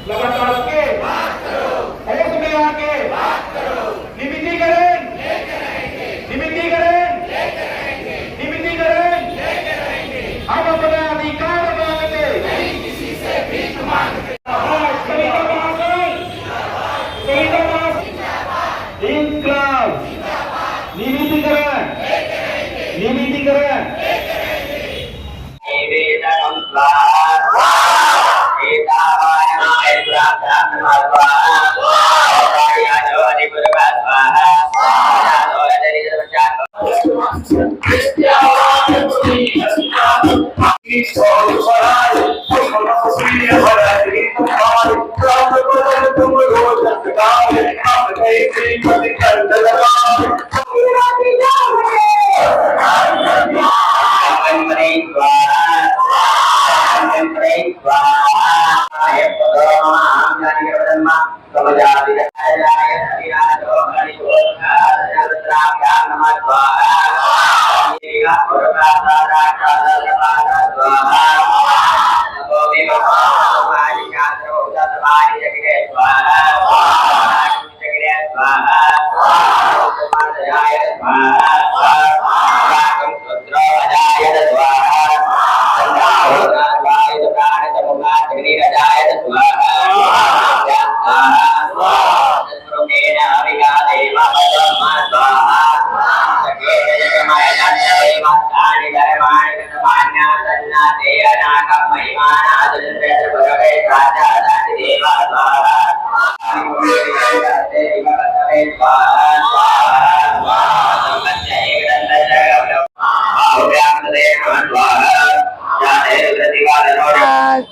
लगातार के होश में आके निमितीकरण हम अपना अधिकार मांगते नहीं किसी से भीख मांगते। इंकलाब निमितीकरण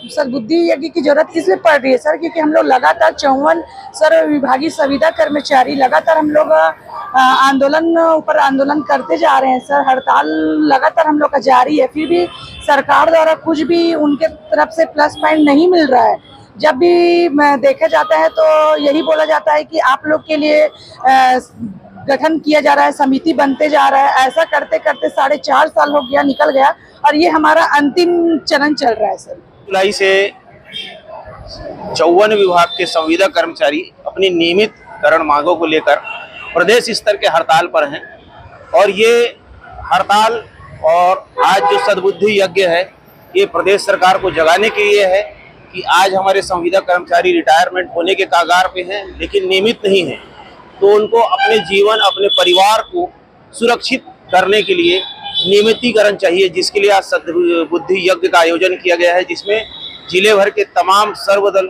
सर बुद्धि यज्ञ की जरूरत किस लिए पड़ रही है सर? क्योंकि हम लोग लगातार 54 सर विभागीय संविदा कर्मचारी लगातार हम लोग आंदोलन करते जा रहे हैं सर। हड़ताल लगातार हम लोग का जारी है, फिर भी सरकार द्वारा कुछ भी उनके तरफ से प्लस पॉइंट नहीं मिल रहा है। जब भी देखा जाता है तो यही बोला जाता है कि आप लोग के लिए गठन किया जा रहा है, समिति बनते जा रहा है। ऐसा करते करते 4.5 साल हो गया, निकल गया और ये हमारा अंतिम चरण चल रहा है सर। जुलाई से 54 विभाग के संविदा कर्मचारी अपनी नियमितकरण मांगों को लेकर प्रदेश स्तर के हड़ताल पर हैं और ये हड़ताल और आज जो सद्बुद्धि यज्ञ है ये प्रदेश सरकार को जगाने के लिए है कि आज हमारे संविदा कर्मचारी रिटायरमेंट होने के कगार पे हैं लेकिन नियमित नहीं हैं, तो उनको अपने जीवन अपने परिवार को सुरक्षित करने के लिए नियमितीकरण चाहिए, जिसके लिए आज सद्बुद्धि यज्ञ का आयोजन किया गया है, जिसमें जिले भर के तमाम सर्वदल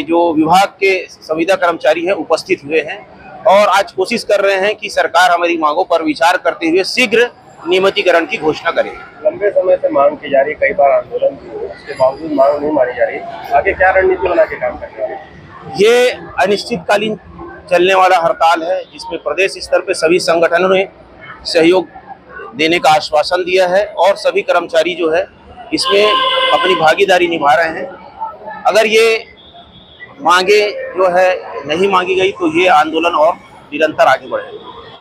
जो विभाग के संविदा कर्मचारी हैं उपस्थित हुए हैं और आज कोशिश कर रहे हैं कि सरकार हमारी मांगों पर विचार करते हुए शीघ्र नियमितीकरण की घोषणा करे। लंबे समय से मांग की जा रही, कई बार आंदोलन भी हुआ, उसके बावजूद मांग नहीं मानी जा रही, आगे क्या रणनीति बना के काम कर रहे हैं? ये अनिश्चितकालीन चलने वाला हड़ताल है जिसमें प्रदेश स्तर पर सभी संगठनों ने सहयोग देने का आश्वासन दिया है और सभी कर्मचारी जो है इसमें अपनी भागीदारी निभा रहे हैं। अगर ये मांगे जो है नहीं मांगी गई तो ये आंदोलन और निरंतर आगे बढ़ेगा।